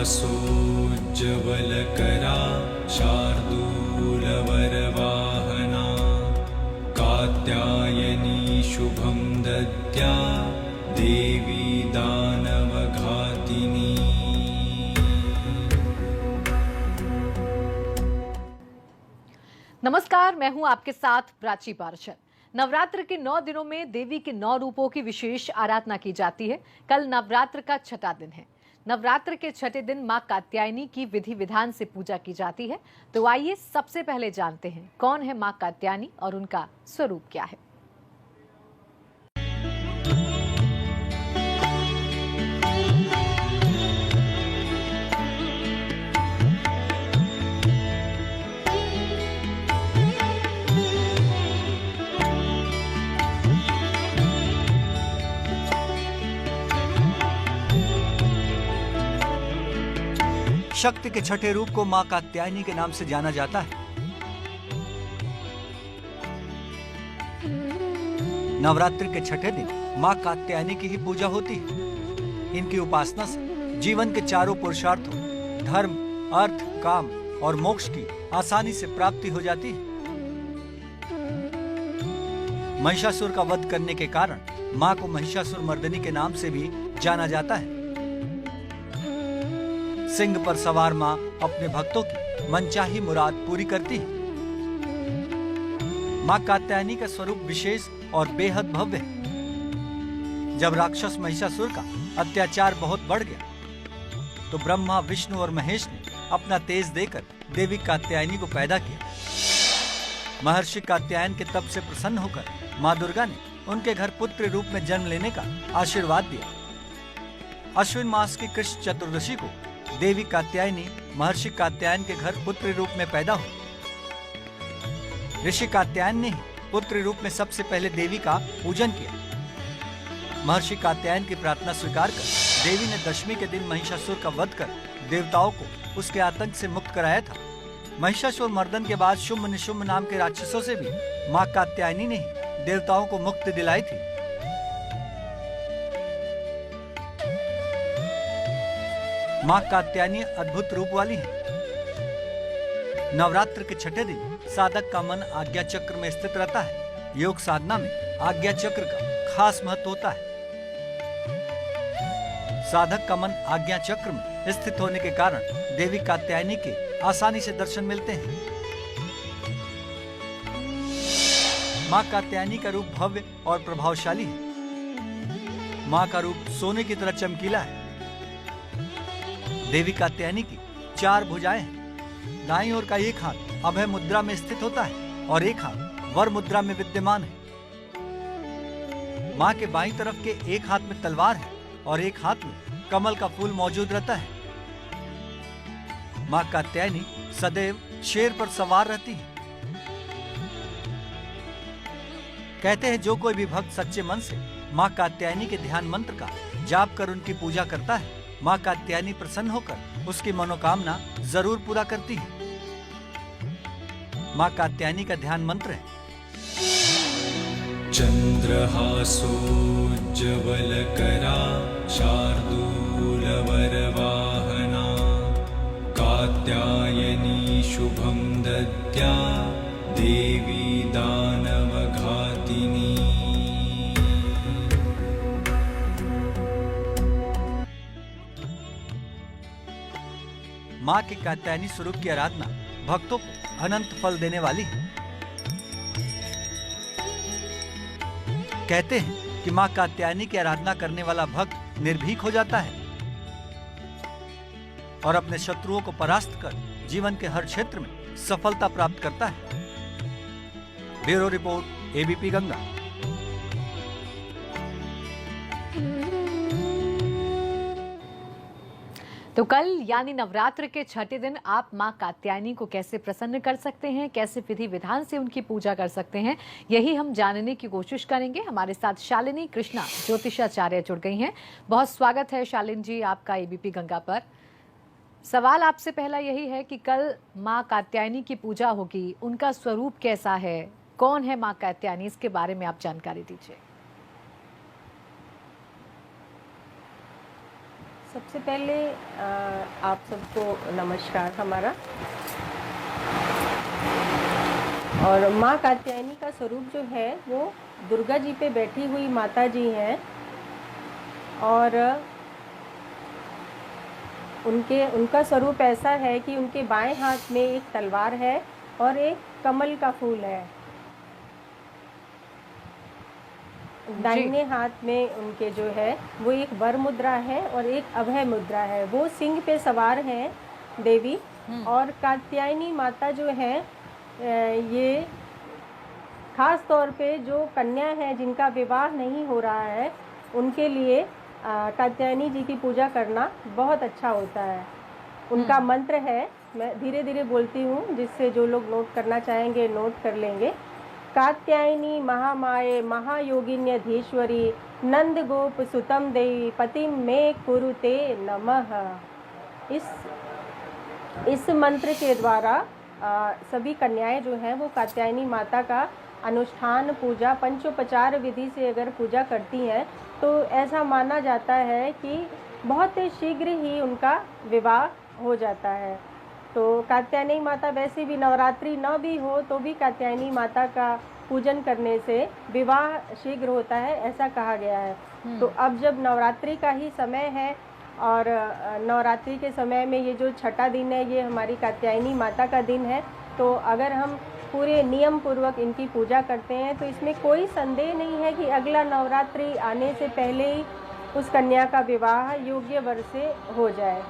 चन्द्रहासोज्ज्वलकरा शार्दूलवरवाहना कात्यायनी शुभं दद्या देवी दानवघातिनी। नमस्कार, मैं हूं आपके साथ प्राची पार्षद। नवरात्र के 9 दिनों में देवी के 9 रूपों की विशेष आराधना की जाती है। कल नवरात्र का छठा दिन है। नवरात्र के छठे दिन मां कात्यायनी की विधि विधान से पूजा की जाती है। तो आइए सबसे पहले जानते हैं कौन है मां कात्यायनी और उनका स्वरूप क्या है। शक्ति के छठे रूप को मां कात्यायनी के नाम से जाना जाता है। नवरात्रि के छठे दिन मां कात्यायनी की ही पूजा होती है। इनकी उपासना से जीवन के चारों पुरुषार्थों धर्म, अर्थ, काम और मोक्ष की आसानी से प्राप्ति हो जाती है। महिषासुर का वध करने के कारण मां को महिषासुर मर्दिनी के नाम से भी जाना जाता है। सिंह पर सवार मां अपने भक्तों की मनचाही मुराद पूरी करती है। मां कात्यायनी का स्वरूप विशेष और बेहद भव्य है। जब राक्षस महिषासुर का अत्याचार बहुत बढ़ गया तो ब्रह्मा, विष्णु और महेश ने अपना तेज देकर देवी कात्यायनी को पैदा किया। महर्षि कात्यायन के तप से प्रसन्न होकर मां दुर्गा ने उनके घर पुत्र रूप में जन्म लेने का आशीर्वाद दिया। अश्विन मास की कृष्ण चतुर्दशी को देवी कात्यायनी महर्षि कात्यायन के घर पुत्र रूप में पैदा हुई। ऋषि कात्यायन ने ही पुत्र रूप में सबसे पहले देवी का पूजन किया। महर्षि कात्यायन की प्रार्थना स्वीकार कर देवी ने दशमी के दिन महिषासुर का वध कर देवताओं को उसके आतंक से मुक्त कराया था। महिषासुर मर्दन के बाद शुंभ निशुंभ नाम के राक्षसों से भी मां कात्यायनी ने ही देवताओं को मुक्ति दिलाई थी। मां कात्यायनी अद्भुत रूप वाली है। नवरात्र के छठे दिन साधक का मन आज्ञा चक्र में स्थित रहता है। योग साधना में आज्ञा चक्र का खास महत्व होता है। साधक का मन आज्ञा चक्र में स्थित होने के कारण देवी कात्यायनी के आसानी से दर्शन मिलते हैं। मां कात्यायनी का रूप भव्य और प्रभावशाली है। मां का रूप सोने की तरह चमकीला है। देवी कात्यायनी की 4 भुजाएं हैं। दाईं ओर का एक हाथ अभय मुद्रा में स्थित होता है और एक हाथ वर मुद्रा में विद्यमान है। मां के बाईं तरफ के एक हाथ में तलवार है और एक हाथ में कमल का फूल मौजूद रहता है। मां कात्यायनी सदैव शेर पर सवार रहती है। कहते हैं जो कोई भी भक्त सच्चे मन से मां कात्यायनी के ध्यान मंत्र का जाप कर उनकी पूजा करता है, मां कात्यायनी प्रसन्न होकर उसकी मनोकामना जरूर पूरा करती है। मां कात्यायनी का ध्यान मंत्र है चन्द्रहासोज्ज्वलकरा शार्दूलवरवाहना कात्यायनी शुभं दद्या देवी दानवघातिनी। मां के कात्यायनी स्वरूप की आराधना भक्तों को अनंत फल देने वाली है। कहते हैं कि मां कात्यायनी की आराधना करने वाला भक्त निर्भीक हो जाता है और अपने शत्रुओं को परास्त कर जीवन के हर क्षेत्र में सफलता प्राप्त करता है। Bureau report, ABP Ganga. तो कल यानी नवरात्र के छठे दिन आप मां कात्यायनी को कैसे प्रसन्न कर सकते हैं, कैसे विधि विधान से उनकी पूजा कर सकते हैं, यही हम जानने की कोशिश करेंगे। हमारे साथ शालिनी कृष्णा ज्योतिषाचार्य जुड़ गई हैं। बहुत स्वागत है शालिनी जी आपका एबीपी गंगा पर। सवाल आपसे पहला यही है कि कल मां कात्यायनी की पूजा होगी, उनका स्वरूप कैसा है, कौन है मां कात्यायनी, इसके बारे में आप जानकारी दीजिए। सबसे पहले आप सबको नमस्कार हमारा। और माँ कात्यायनी का स्वरूप जो है वो दुर्गा जी पे बैठी हुई माता जी हैं और उनका स्वरूप ऐसा है कि उनके बाएं हाथ में एक तलवार है और एक कमल का फूल है। दाहिने हाथ में उनके जो है वो एक वर मुद्रा है और एक अभय मुद्रा है। वो सिंह पे सवार हैं देवी। और कात्यायनी माता जो है ये खास तौर पे जो कन्या है जिनका विवाह नहीं हो रहा है उनके लिए कात्यायनी जी की पूजा करना बहुत अच्छा होता है। उनका मंत्र है, मैं धीरे धीरे बोलती हूँ जिससे जो लोग नोट करना चाहेंगे नोट कर लेंगे। कात्यायनी महामाये महायोगिन्यधीश्वरी नंद गोप सुतम देवी पतिम में कुरुते नमः। इस मंत्र के द्वारा सभी कन्याएं जो हैं वो कात्यायनी माता का अनुष्ठान पूजा पंचोपचार विधि से अगर पूजा करती हैं तो ऐसा माना जाता है कि बहुत शीघ्र ही उनका विवाह हो जाता है। तो कात्यायनी माता वैसे भी नवरात्रि न भी हो तो भी कात्यायनी माता का पूजन करने से विवाह शीघ्र होता है, ऐसा कहा गया है। तो अब जब नवरात्रि का ही समय है और नवरात्रि के समय में ये जो छठा दिन है ये हमारी कात्यायनी माता का दिन है, तो अगर हम पूरे नियम पूर्वक इनकी पूजा करते हैं तो इसमें कोई संदेह नहीं है कि अगला नवरात्रि आने से पहले ही उस कन्या का विवाह योग्य वर से हो जाए।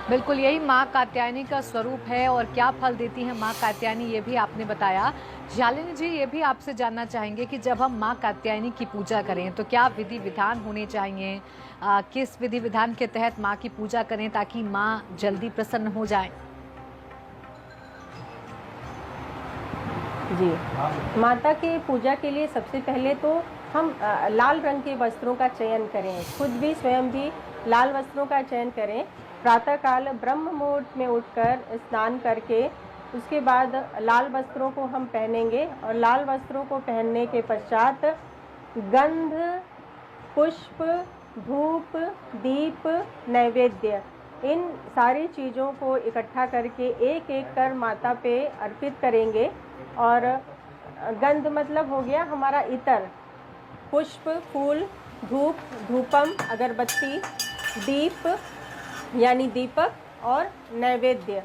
बिल्कुल, यही माँ कात्यायनी का स्वरूप है। और क्या फल देती है माँ कात्यायनी ये भी आपने बताया। शालिनी जी, ये भी आपसे जानना चाहेंगे कि जब हम माँ कात्यायनी की पूजा करें तो क्या विधि विधान होने चाहिए, किस विधि विधान के तहत माँ की पूजा करें ताकि माँ जल्दी प्रसन्न हो जाए? जी, माता के पूजा के लिए सबसे पहले तो हम लाल रंग के वस्त्रों का चयन करें, खुद भी स्वयं भी लाल वस्त्रों का चयन करें। प्रातःकाल ब्रह्म मुहूर्त में उठकर स्नान करके उसके बाद लाल वस्त्रों को हम पहनेंगे और लाल वस्त्रों को पहनने के पश्चात गंध, पुष्प, धूप, दीप, नैवेद्य इन सारी चीज़ों को इकट्ठा करके एक एक कर माता पे अर्पित करेंगे। और गंध मतलब हो गया हमारा इतर, पुष्प, फूल, धूप, धूपम, अगरबत्ती, दीप यानी दीपक और नैवेद्य।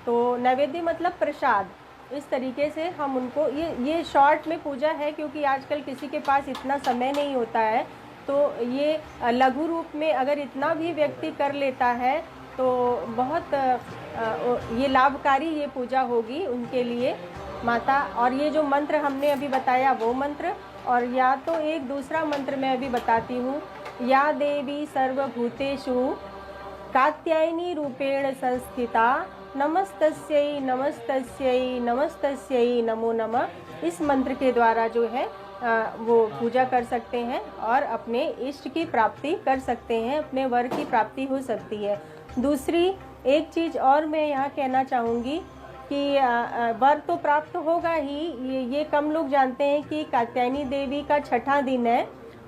तो नैवेद्य मतलब प्रसाद। इस तरीके से हम उनको ये शॉर्ट में पूजा है क्योंकि आजकल किसी के पास इतना समय नहीं होता है, तो ये लघु रूप में अगर इतना भी व्यक्ति कर लेता है तो बहुत ये लाभकारी ये पूजा होगी उनके लिए माता। और ये जो मंत्र हमने अभी बताया वो मंत्र, और या तो एक दूसरा मंत्र मैं अभी बताती हूँ, या देवी सर्वभूतेषु कात्यायनी रूपेण संस्थिता नमस्तस्यै नमस्तस्यै नमस्तस्यै नमो नमः। इस मंत्र के द्वारा जो है वो पूजा कर सकते हैं और अपने इष्ट की प्राप्ति कर सकते हैं, अपने वर की प्राप्ति हो सकती है। दूसरी एक चीज़ और मैं यहाँ कहना चाहूँगी कि वर तो प्राप्त होगा ही, ये कम लोग जानते हैं कि कात्यायनी देवी का छठा दिन है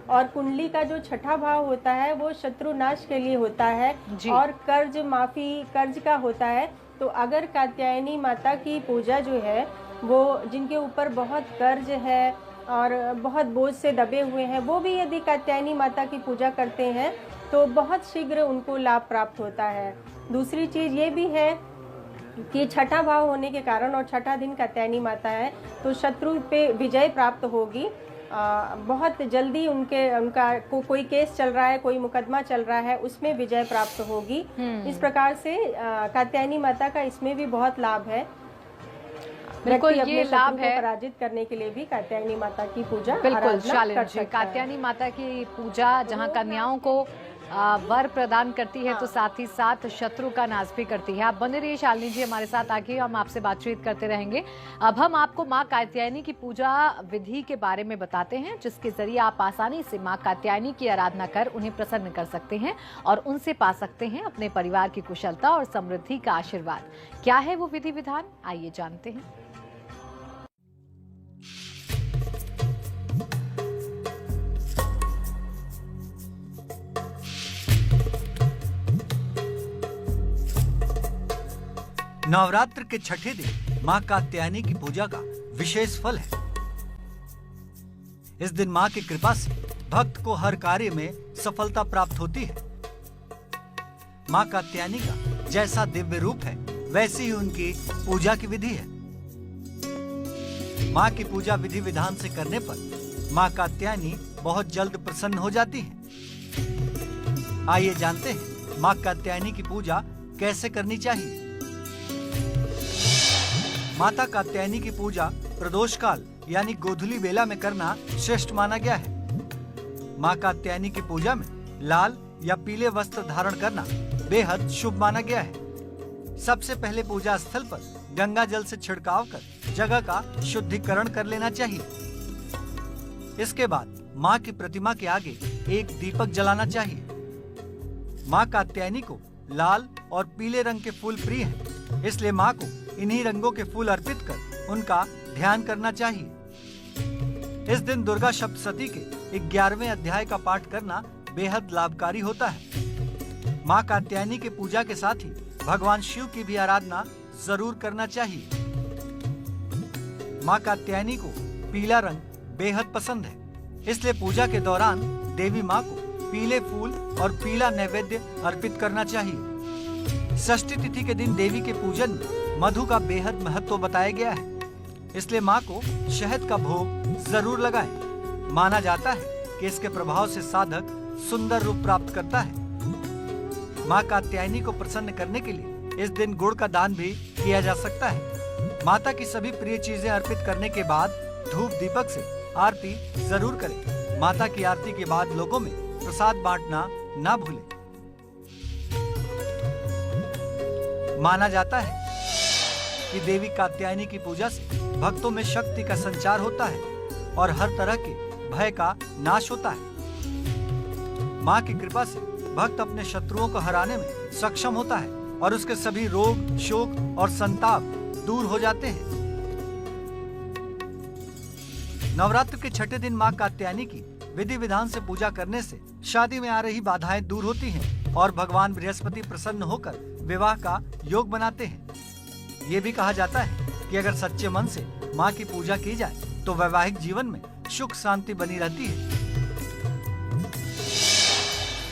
और कुंडली का जो छठा भाव होता है वो शत्रुनाश के लिए होता है और कर्ज माफी कर्ज का होता है। तो अगर कात्यायनी माता की पूजा जो है वो जिनके ऊपर बहुत कर्ज है और बहुत बोझ से दबे हुए हैं वो भी यदि कात्यायनी माता की पूजा करते हैं तो बहुत शीघ्र उनको लाभ प्राप्त होता है। दूसरी चीज़ ये भी है कि छठा भाव होने के कारण और छठा दिन कात्यायनी माता है तो शत्रु पे विजय प्राप्त होगी। बहुत जल्दी उनका कोई केस चल रहा है, कोई मुकदमा चल रहा है, उसमें विजय प्राप्त होगी। इस प्रकार से कात्यायनी माता का इसमें भी बहुत लाभ है। बिल्कुल, ये लाभ है। पराजित करने के लिए भी कात्यायनी माता की पूजा बिल्कुल शालिनी जी, कात्यायनी माता की पूजा जहाँ कन्याओं को वर प्रदान करती है तो साथ ही साथ शत्रु का नाश भी करती है। आप बने रहिए शालिनी जी हमारे साथ, आगे हम आपसे बातचीत करते रहेंगे। अब हम आपको माँ कात्यायनी की पूजा विधि के बारे में बताते हैं जिसके जरिए आप आसानी से माँ कात्यायनी की आराधना कर उन्हें प्रसन्न कर सकते हैं और उनसे पा सकते हैं अपने परिवार की कुशलता और समृद्धि का आशीर्वाद। क्या है वो विधि विधान, आइए जानते हैं। नवरात्र के छठे दिन मां कात्यायनी की पूजा का विशेष फल है। इस दिन मां की कृपा से भक्त को हर कार्य में सफलता प्राप्त होती है। मां कात्यायनी का जैसा दिव्य रूप है, वैसी ही उनकी पूजा की विधि है। मां की पूजा विधि विधान से करने पर मां कात्यायनी बहुत जल्द प्रसन्न हो जाती है। आइए जानते हैं मां कात्यायनी की पूजा कैसे करनी चाहिए। माता कात्यायनी की पूजा प्रदोष काल यानी गोधूली बेला में करना श्रेष्ठ माना गया है। मां कात्यायनी की पूजा में लाल या पीले वस्त्र धारण करना बेहद शुभ माना गया है। सबसे पहले पूजा स्थल पर गंगा जल से छिड़काव कर जगह का शुद्धिकरण कर लेना चाहिए। इसके बाद मां की प्रतिमा के आगे एक दीपक जलाना चाहिए। मां कात्यायनी को लाल और पीले रंग के फूल प्रिय हैं, इसलिए मां को इन्हीं रंगों के फूल अर्पित कर उनका ध्यान करना चाहिए। इस दिन दुर्गा सप्तशती के 11वें अध्याय का पाठ करना बेहद लाभकारी होता है। मां कात्यायनी की पूजा के साथ ही भगवान शिव की भी आराधना जरूर करना चाहिए। मां कात्यायनी को पीला रंग बेहद पसंद है, इसलिए पूजा के दौरान देवी मां को पीले फूल और पीला नैवेद्य अर्पित करना चाहिए। षष्ठी तिथि के दिन देवी के पूजन में मधु का बेहद महत्व बताया गया है, इसलिए मां को शहद का भोग जरूर लगाएं। माना जाता है कि इसके प्रभाव से साधक सुंदर रूप प्राप्त करता है। मां कात्यायनी को प्रसन्न करने के लिए इस दिन गुड़ का दान भी किया जा सकता है। माता की सभी प्रिय चीजें अर्पित करने के बाद धूप दीपक से आरती जरूर करें। माता की आरती के बाद लोगों में प्रसाद बांटना ना भूलें। माना जाता है कि देवी कात्यायनी की पूजा से भक्तों में शक्ति का संचार होता है और हर तरह के भय का नाश होता है। मां की कृपा से भक्त अपने शत्रुओं को हराने में सक्षम होता है और उसके सभी रोग, शोक और संताप दूर हो जाते हैं। नवरात्र के छठे दिन मां कात्यायनी की विधि विधान से पूजा करने से शादी में आ रही बाधाएं दूर होती हैं और भगवान बृहस्पति प्रसन्न होकर विवाह का योग बनाते हैं। ये भी कहा जाता है कि अगर सच्चे मन से मां की पूजा की जाए तो वैवाहिक जीवन में सुख शांति बनी रहती है।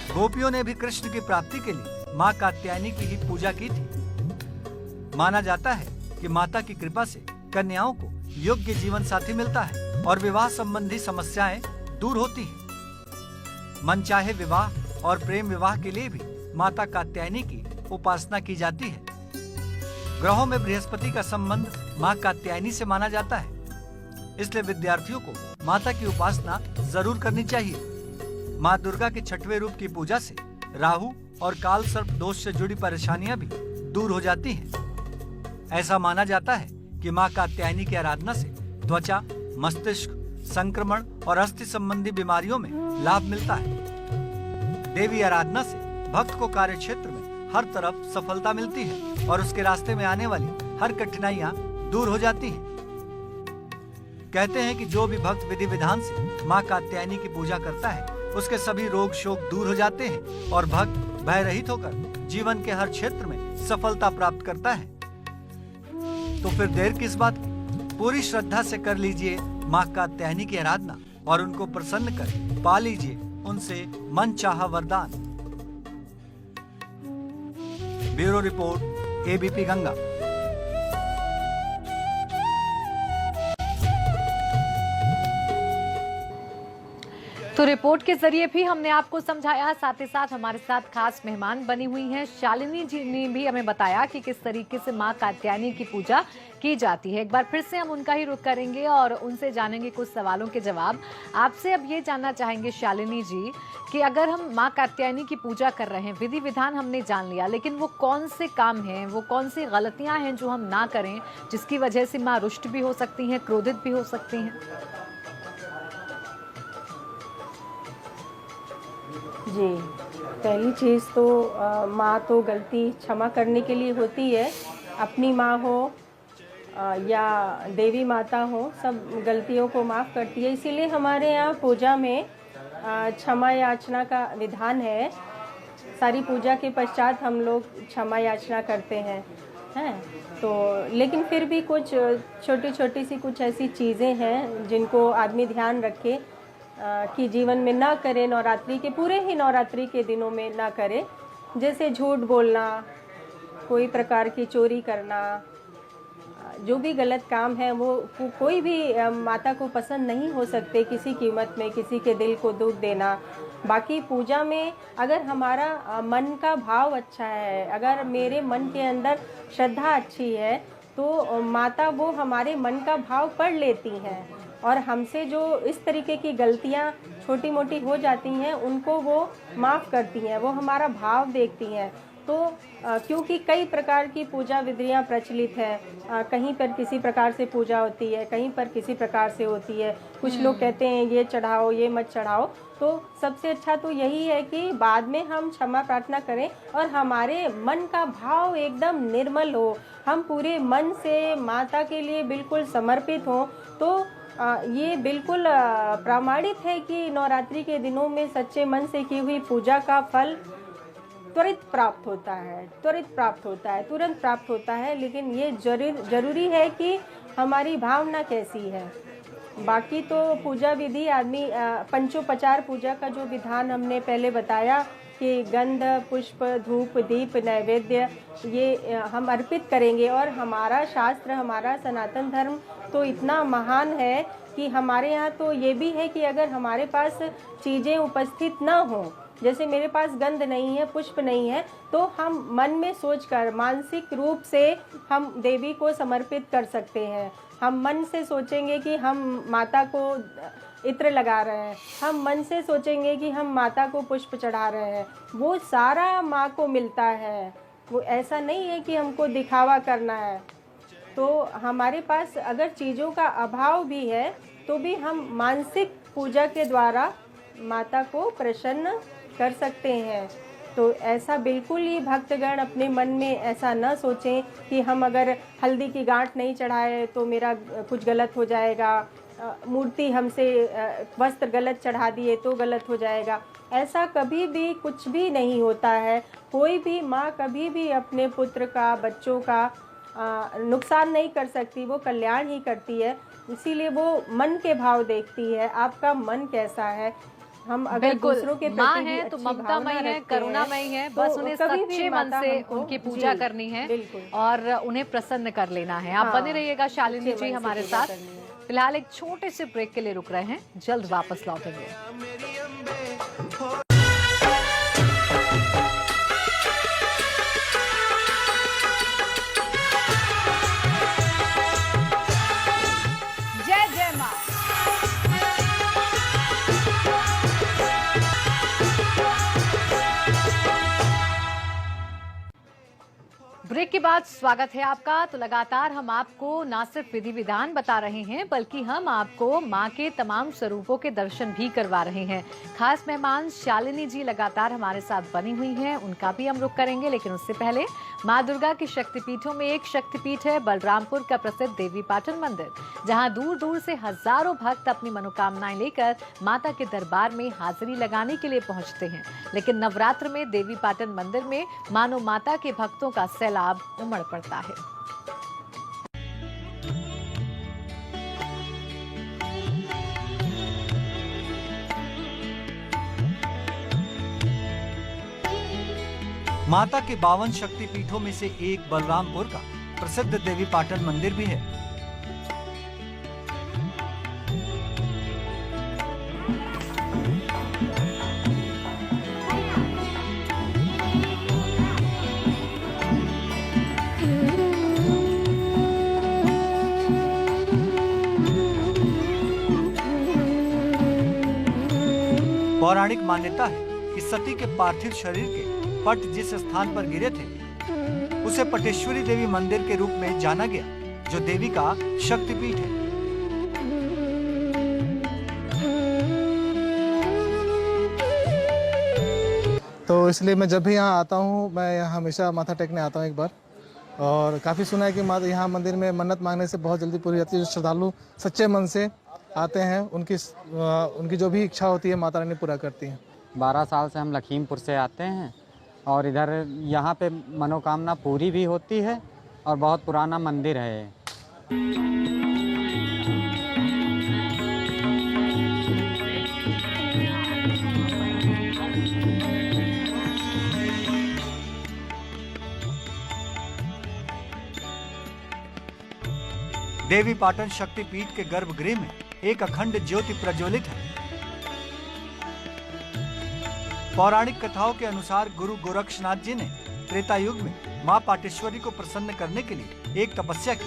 गोपियों ने भी कृष्ण की प्राप्ति के लिए मां कात्यायनी की ही पूजा की थी। माना जाता है कि माता की कृपा से कन्याओं को योग्य जीवन साथी मिलता है और विवाह संबंधी समस्याएं दूर होती हैं। मनचाहे विवाह और प्रेम विवाह के लिए भी माता कात्यायनी की उपासना की जाती है। ग्रहों में बृहस्पति का संबंध मां कात्यायनी से माना जाता है, इसलिए विद्यार्थियों को माता की उपासना जरूर करनी चाहिए। मां दुर्गा के छठवें रूप की पूजा से राहु और काल सर्प दोष से जुड़ी परेशानियां भी दूर हो जाती हैं। ऐसा माना जाता है कि मां कात्यायनी की आराधना से त्वचा, मस्तिष्क, संक्रमण और अस्थि संबंधी बीमारियों में लाभ मिलता है। देवी आराधना से भक्त को कार्य क्षेत्र में हर तरफ सफलता मिलती है और उसके रास्ते में आने वाली हर कठिनाइयां दूर हो जाती हैं। कहते हैं कि जो भी भक्त विधि विधान से मां कात्यायनी की पूजा करता है, उसके सभी रोग शोक दूर हो जाते हैं और भक्त भय रहित होकर जीवन के हर क्षेत्र में सफलता प्राप्त करता है। तो फिर देर किस बात की? पूरी श्रद्धा से कर लीजिए मां कात्यायनी की आराधना और उनको प्रसन्न कर पा लीजिए उनसे मन चाहा वरदान। Bureau report, ABP Ganga. तो रिपोर्ट के जरिए भी हमने आपको समझाया, साथ ही साथ हमारे साथ खास मेहमान बनी हुई हैं शालिनी जी ने भी हमें बताया कि किस तरीके से मां कात्यायनी की पूजा की जाती है। एक बार फिर से हम उनका ही रुख करेंगे और उनसे जानेंगे कुछ सवालों के जवाब। आपसे अब ये जानना चाहेंगे शालिनी जी कि अगर हम मां कात्यायनी की पूजा कर रहे हैं, विधि विधान हमने जान लिया, लेकिन वो कौन से काम हैं, वो कौन सी गलतियां हैं जो हम ना करें, जिसकी वजह से मां रुष्ट भी हो सकती हैं, क्रोधित भी हो सकती हैं? जी, पहली चीज़ तो माँ तो गलती क्षमा करने के लिए होती है। अपनी माँ हो या देवी माता हो, सब गलतियों को माफ़ करती है। इसीलिए हमारे यहाँ पूजा में क्षमा याचना का विधान है। सारी पूजा के पश्चात हम लोग क्षमा याचना करते हैं। हैं। तो लेकिन फिर भी कुछ छोटी छोटी सी कुछ ऐसी चीज़ें हैं जिनको आदमी ध्यान रखे कि जीवन में ना करे, नवरात्रि के पूरे ही नवरात्रि के दिनों में ना करे। जैसे झूठ बोलना, कोई प्रकार की चोरी करना, जो भी गलत काम है वो कोई भी माता को पसंद नहीं हो सकते किसी कीमत में, किसी के दिल को दुख देना। बाकी पूजा में अगर हमारा मन का भाव अच्छा है, अगर मेरे मन के अंदर श्रद्धा अच्छी है, तो माता वो हमारे मन का भाव पढ़ लेती हैं और हमसे जो इस तरीके की गलतियाँ छोटी मोटी हो जाती हैं उनको वो माफ़ करती हैं, वो हमारा भाव देखती हैं। तो क्योंकि कई प्रकार की पूजा विधियाँ प्रचलित है, कहीं पर किसी प्रकार से पूजा होती है, कहीं पर किसी प्रकार से होती है। कुछ लोग कहते हैं ये चढ़ाओ, ये मत चढ़ाओ। तो सबसे अच्छा तो यही है कि बाद में हम क्षमा प्रार्थना करें और हमारे मन का भाव एकदम निर्मल हो, हम पूरे मन से माता के लिए बिल्कुल समर्पित हों। तो ये बिल्कुल प्रामाणिक है कि नवरात्रि के दिनों में सच्चे मन से की हुई पूजा का फल त्वरित प्राप्त होता है, तुरंत प्राप्त होता है। लेकिन ये जरूरी है कि हमारी भावना कैसी है। बाकी तो पूजा विधि आदमी पंचोपचार पूजा का जो विधान हमने पहले बताया कि गंध, पुष्प, धूप, दीप, नैवेद्य ये हम अर्पित करेंगे। और हमारा शास्त्र, हमारा सनातन धर्म तो इतना महान है कि हमारे यहाँ तो ये भी है कि अगर हमारे पास चीज़ें उपस्थित ना हो, जैसे मेरे पास गंध नहीं है, पुष्प नहीं है, तो हम मन में सोचकर मानसिक रूप से हम देवी को समर्पित कर सकते हैं। हम मन से सोचेंगे कि हम माता को इत्र लगा रहे हैं, हम मन से सोचेंगे कि हम माता को पुष्प चढ़ा रहे हैं, वो सारा माँ को मिलता है। वो ऐसा नहीं है कि हमको दिखावा करना है। तो हमारे पास अगर चीज़ों का अभाव भी है तो भी हम मानसिक पूजा के द्वारा माता को प्रसन्न कर सकते हैं। तो ऐसा बिल्कुल ही भक्तगण अपने मन में ऐसा न सोचें कि हम अगर हल्दी की गांठ नहीं चढ़ाए तो मेरा कुछ गलत हो जाएगा, मूर्ति हमसे वस्त्र गलत चढ़ा दिए तो गलत हो जाएगा। ऐसा कभी भी कुछ भी नहीं होता है। कोई भी माँ कभी भी अपने पुत्र का, बच्चों का नुकसान नहीं कर सकती, वो कल्याण ही करती है। इसीलिए वो मन के भाव देखती है, आपका मन कैसा है। हम अगर दूसरों के माँ है तो ममतामयी है, करुणामयी है, बस उन्हें सच्चे मन से उनकी पूजा करनी है और उन्हें प्रसन्न कर लेना है। आप बने रहिएगा शालिनी जी हमारे साथ। फिलहाल एक छोटे से ब्रेक के लिए रुक रहे हैं, जल्द वापस लौटेंगे। ब्रेक के बाद स्वागत है आपका। तो लगातार हम आपको ना सिर्फ विधि विधान बता रहे हैं बल्कि हम आपको माँ के तमाम स्वरूपों के दर्शन भी करवा रहे हैं। खास मेहमान शालिनी जी लगातार हमारे साथ बनी हुई हैं, उनका भी हम रुख करेंगे। लेकिन उससे पहले माँ दुर्गा के शक्तिपीठों में एक शक्तिपीठ है बलरामपुर का प्रसिद्ध देवीपाटन मंदिर, जहाँ दूर दूर से हजारों भक्त अपनी मनोकामनाएं लेकर माता के दरबार में हाजिरी लगाने के लिए पहुँचते हैं। लेकिन नवरात्र में देवीपाटन मंदिर में मानो माता के भक्तों का सैलाब उमड़ पड़ता है। माता के 52 शक्तिपीठों में से एक बलरामपुर का प्रसिद्ध देवीपाटन मंदिर भी है। पौराणिक मान्यता है कि सती के पार्थिव शरीर के पट जिस स्थान पर गिरे थे उसे पटेश्वरी देवी मंदिर के रूप में जाना गया, जो देवी का शक्तिपीठ है। तो इसलिए मैं जब भी यहाँ आता हूँ, मैं यहाँ हमेशा माथा टेकने आता हूँ एक बार। और काफ़ी सुना है कि माता यहाँ मंदिर में मन्नत मांगने से बहुत जल्दी पूरी जाती है। जो श्रद्धालु सच्चे मन से आते हैं उनकी जो भी इच्छा होती है माता रानी पूरा करती हैं। 12 साल से हम लखीमपुर से आते हैं और इधर यहाँ पे मनोकामना पूरी भी होती है और बहुत पुराना मंदिर है। देवी पाटन शक्तिपीठ के गर्भगृह में एक अखंड ज्योति प्रज्वलित है। पौराणिक कथाओं के अनुसार गुरु गोरक्षनाथ जी ने त्रेता युग में मां पाटेश्वरी को प्रसन्न करने के लिए एक तपस्या की।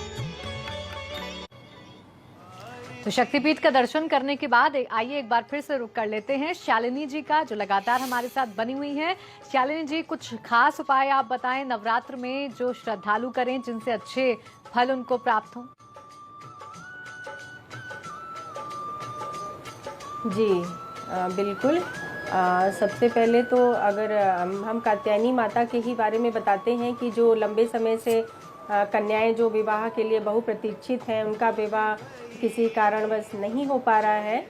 तो शक्तिपीठ का दर्शन करने के बाद आइए एक बार फिर से रुक कर लेते हैं शालिनी जी का, जो लगातार हमारे साथ बनी हुई हैं। शालिनी जी, कुछ खास उपाय आप बताएं नवरात्र में जो श्रद्धालु करें जिनसे अच्छे फल उनको प्राप्त हों। जी बिल्कुल। सबसे पहले तो अगर हम कात्यायनी माता के ही बारे में बताते हैं कि जो लंबे समय से कन्याएं जो विवाह के लिए बहुप्रतीक्षित हैं, उनका विवाह किसी कारणवश नहीं हो पा रहा है,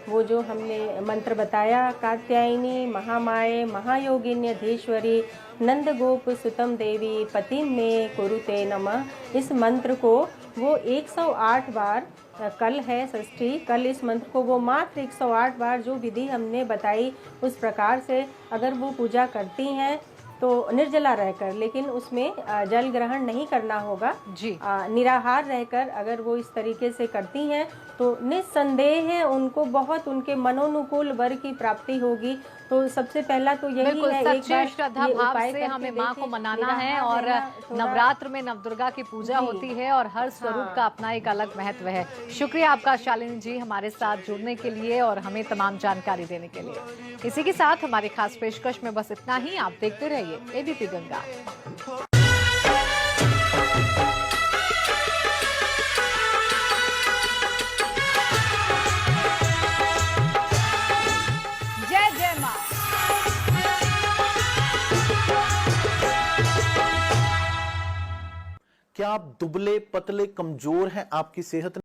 वो जो हमने मंत्र बताया, कात्यायनी महामाये महायोगिन्यधीश्वरी नंद गोप सुतम देवी पतिम में कुरुते नमः, इस मंत्र को वो 108 बार, कल है षष्ठी, कल इस मंत्र को वो मात्र 108 बार जो विधि हमने बताई उस प्रकार से अगर वो पूजा करती हैं तो निर्जला रहकर, लेकिन उसमें जल ग्रहण नहीं करना होगा जी। निराहार रहकर अगर वो इस तरीके से करती हैं तो निस्संदेह है उनको बहुत उनके मनोनुकूल वर की प्राप्ति होगी। तो सबसे पहला तो यही बिल्कुल, है, सच्चे श्रद्धा भाव से हमें माँ को मनाना है और नवरात्र में नवदुर्गा की पूजा होती है और हर स्वरूप का अपना एक अलग महत्व है। शुक्रिया आपका शालिनी जी हमारे साथ जुड़ने के लिए और हमें तमाम जानकारी देने के लिए। इसी के साथ हमारी खास पेशकश में बस इतना ही। आप देखते रहिए एबीपी गंगा। क्या आप दुबले पतले कमजोर हैं, आपकी सेहत